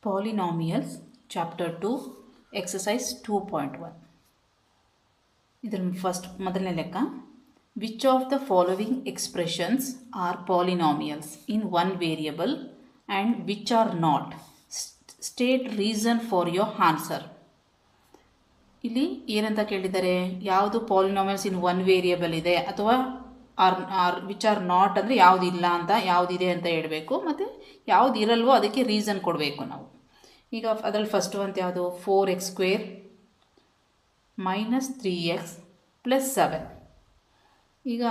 Polynomials Chapter 2 Exercise 2.1 ಇದರ first ಮೊದಲನೇ ಲೆಕ್ಕ which of the following expressions are polynomials in one variable and which are not state reason for your answer ಇಲ್ಲಿ ಏನಂತ ಕೇಳಿದ್ದಾರೆ ಯಾವುದು polynomials in one variable ಇದೆ ಅಥವಾ ವಿಚ್ ಆರ್ ನಾಟ್ ಅಂದರೆ ಯಾವುದು ಇಲ್ಲ ಅಂತ ಯಾವುದಿದೆ ಅಂತ ಹೇಳಬೇಕು ಮತ್ತು ಯಾವುದು ಇರಲ್ವೋ ಅದಕ್ಕೆ ರೀಸನ್ ಕೊಡಬೇಕು ನಾವು ಈಗ ಅದರಲ್ಲಿ ಫಸ್ಟು ಅಂತ ಯಾವುದು 4x² - 3x + 7 ಈಗ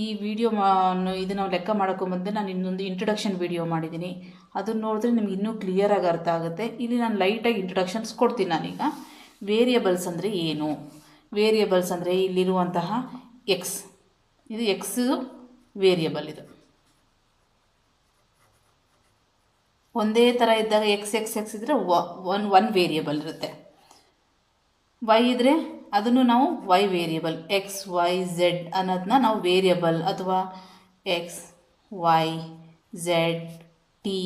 ಈ ವಿಡಿಯೋ ಇದು ನಾವು ಲೆಕ್ಕ ಮಾಡೋಕ್ಕೊಂಬಂದು ನಾನು ಇನ್ನೊಂದು ಇಂಟ್ರೊಡಕ್ಷನ್ ವಿಡಿಯೋ ಮಾಡಿದ್ದೀನಿ ಅದನ್ನು ನೋಡಿದ್ರೆ ನಿಮ್ಗೆ ಇನ್ನೂ ಕ್ಲಿಯರಾಗಿ ಅರ್ಥ ಆಗುತ್ತೆ ಇಲ್ಲಿ ನಾನು ಲೈಟಾಗಿ ಇಂಟ್ರೊಡಕ್ಷನ್ಸ್ ಕೊಡ್ತೀನಿ ನಾನೀಗ ವೇರಿಯಬಲ್ಸ್ ಅಂದರೆ ಏನು ವೇರಿಯಬಲ್ಸ್ ಅಂದರೆ ಇಲ್ಲಿರುವಂತಹ ಎಕ್ಸ್ ಇದು ಎಕ್ಸ್ ವೇರಿಯಬಲ್ ಇದು ಒಂದೇ ಥರ ಇದ್ದಾಗ ಎಕ್ಸ್ ಇದ್ದರೆ ಒನ್ ವೇರಿಯಬಲ್ ಇರುತ್ತೆ ವೈ ಇದ್ದರೆ ಅದನ್ನು ನಾವು Y variable X Y Z ಅನ್ನೋದನ್ನ ನಾವು ವೇರಿಯಬಲ್ ಅಥವಾ X Y Z T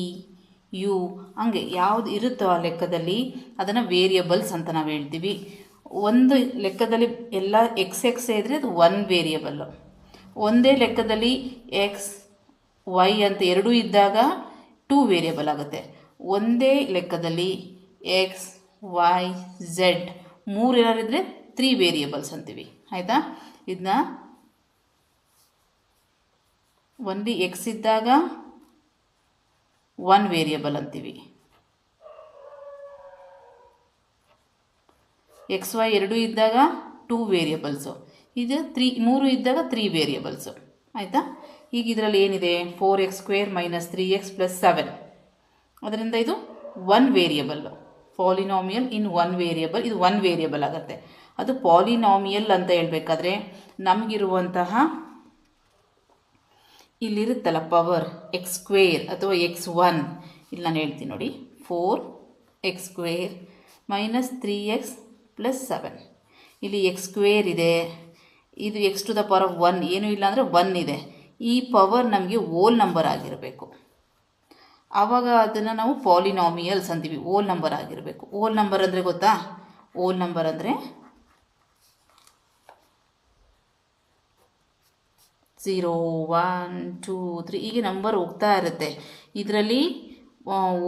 U ಹಂಗೆ ಯಾವುದು ಇರುತ್ತೋ ಆ ಲೆಕ್ಕದಲ್ಲಿ ಅದನ್ನು ವೇರಿಯಬಲ್ಸ್ ಅಂತ ನಾವು ಹೇಳ್ತೀವಿ ಒಂದು ಲೆಕ್ಕದಲ್ಲಿ ಎಲ್ಲ ಎಕ್ಸ್ ಇದ್ದರೆ ಅದು ಒನ್ ವೇರಿಯಬಲ್ಲು ಒಂದೇ ಲೆಕ್ಕದಲ್ಲಿ ಎಕ್ಸ್ ವೈ ಅಂತ ಎರಡೂ ಇದ್ದಾಗ 2 ವೇರಿಯಬಲ್ ಆಗುತ್ತೆ ಒಂದೇ ಲೆಕ್ಕದಲ್ಲಿ ಎಕ್ಸ್ ವೈ ಝೆಡ್ 3 ಏನಾರಿದ್ರೆ 3 ವೇರಿಯಬಲ್ಸ್ ಅಂತೀವಿ ಆಯಿತಾ ಇದನ್ನ ಒನ್ಲಿ ಎಕ್ಸ್ ಇದ್ದಾಗ 1 ವೇರಿಯಬಲ್ ಅಂತೀವಿ ಎಕ್ಸ್ ವೈ ಎರಡೂ ಇದ್ದಾಗ 2 ವೇರಿಯಬಲ್ಸು ಇದು 3 ಇದ್ದಾಗ 3 ವೇರಿಯಬಲ್ಸು ಆಯಿತಾ ಈಗ ಇದರಲ್ಲಿ ಏನಿದೆ 4x² - 3x + 7 ಅದರಿಂದ ಇದು 1 ವೇರಿಯಬಲ್ಲು ಪಾಲಿನಾಮಿಯಲ್ ಇನ್ 1 ವೇರಿಯಬಲ್ ಇದು 1 ವೇರಿಯಬಲ್ ಆಗುತ್ತೆ ಅದು ಪಾಲಿನಾಮಿಯಲ್ ಅಂತ ಹೇಳ್ಬೇಕಾದ್ರೆ ನಮಗಿರುವಂತಹ ಇಲ್ಲಿರುತ್ತಲ್ಲ ಪವರ್ x² ಅಥವಾ x1 ಇಲ್ಲಿ ನಾನು ಹೇಳ್ತೀನಿ ನೋಡಿ 4x² - 3x + 7 ಇಲ್ಲಿ x² ಇದೆ ಇದು x⁴ ಏನೂ ಇಲ್ಲ ಅಂದರೆ 1 ಇದೆ ಈ ಪವರ್ ನಮಗೆ ಓಲ್ ನಂಬರ್ ಆಗಿರಬೇಕು ಆವಾಗ ಅದನ್ನು ನಾವು ಪಾಲಿನಾಮಿಯಲ್ಸ್ ಅಂತೀವಿ ಓಲ್ ನಂಬರ್ ಆಗಿರಬೇಕು ಓಲ್ ನಂಬರ್ ಅಂದರೆ ಗೊತ್ತಾ ಓಲ್ ನಂಬರ್ ಅಂದರೆ 0 1 2 3 ಹೀಗೆ ನಂಬರ್ ಹೋಗ್ತಾ ಇರುತ್ತೆ ಇದರಲ್ಲಿ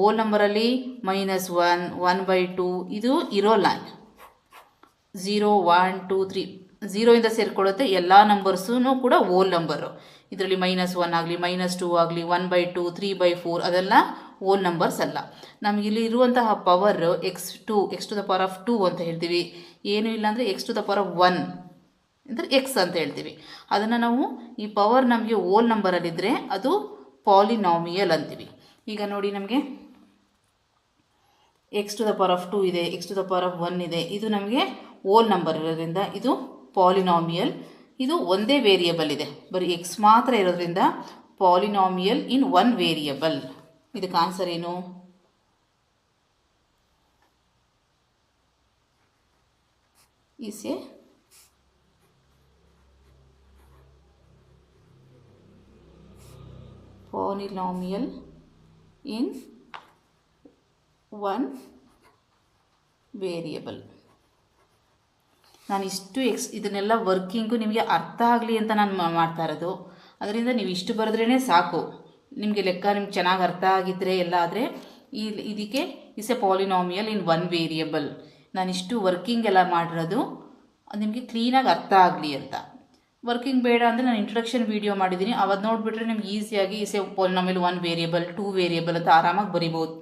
ಓಲ್ ನಂಬರಲ್ಲಿ -1 1/2 ಇದು ಇರೋಲ್ಲ 0 1 2 3 0 ಸೇರಿಕೊಳ್ಳುತ್ತೆ ಎಲ್ಲ ನಂಬರ್ಸೂ ಕೂಡ ಓಲ್ ನಂಬರು ಇದರಲ್ಲಿ -1 ಆಗಲಿ -2 ಆಗಲಿ 1/2 3/4 ಅದೆಲ್ಲ ಓಲ್ ನಂಬರ್ಸ್ ಅಲ್ಲ ನಮಗಿಲ್ಲಿ ಇರುವಂತಹ ಪವರ್ x2 ಅಂತ ಹೇಳ್ತೀವಿ ಏನೂ ಇಲ್ಲ ಅಂದರೆ x⁴ ಅಂದರೆ ಎಕ್ಸ್ ಅಂತ ಹೇಳ್ತೀವಿ ಅದನ್ನು ನಾವು ಈ ಪವರ್ ನಮಗೆ ಓಲ್ ನಂಬರಲ್ಲಿದ್ದರೆ ಅದು ಪಾಲಿನಾಮಿಯಲ್ ಅಂತೀವಿ ಈಗ ನೋಡಿ ನಮಗೆ x⁴ ಇದೆ x⁴ ಇದೆ ಇದು ನಮಗೆ ಓಲ್ ನಂಬರ್ ಇರೋದ್ರಿಂದ ಇದು ಪಾಲಿನಾಮಿಯಲ್ ಇದು ಒಂದೇ ವೇರಿಯಬಲ್ ಇದೆ ಬರೀ ಎಕ್ಸ್ ಮಾತ್ರ ಇರೋದ್ರಿಂದ ಪಾಲಿನಾಮಿಯಲ್ ಇನ್ 1 ವೇರಿಯಬಲ್ ಇದಕ್ಕೆ ಆನ್ಸರ್ ಏನು is A polynomial in 1 variable ನಾನು ಇಷ್ಟು ಇದನ್ನೆಲ್ಲ ವರ್ಕಿಂಗು ನಿಮಗೆ ಅರ್ಥ ಆಗಲಿ ಅಂತ ನಾನು ಮಾಡ್ತಾ ಇರೋದು ಅದರಿಂದ ನೀವು ಇಷ್ಟು ಬರೆದ್ರೇ ಸಾಕು ನಿಮಗೆ ಲೆಕ್ಕ ನಿಮ್ಗೆ ಚೆನ್ನಾಗಿ ಅರ್ಥ ಆಗಿದ್ದರೆ ಎಲ್ಲ ಆದರೆ ಇದಕ್ಕೆ is A polynomial in 1 variable ನಾನು ಇಷ್ಟು ವರ್ಕಿಂಗ್ ಎಲ್ಲ ಮಾಡಿರೋದು ನಿಮಗೆ ಕ್ಲೀನಾಗಿ ಅರ್ಥ ಆಗಲಿ ಅಂತ ವರ್ಕಿಂಗ್ ಬೇಡ ಅಂದರೆ ನಾನು ಇಂಟ್ರೊಡಕ್ಷನ್ ವೀಡಿಯೋ ಮಾಡಿದ್ದೀನಿ ಅವತ್ತು ನೋಡಿಬಿಟ್ರೆ ನಿಮ್ಗೆ ಈಸಿಯಾಗಿ is A polynomial 1 variable 2 variable ಅಂತ ಆರಾಮಾಗಿ ಬರಿಬೋದು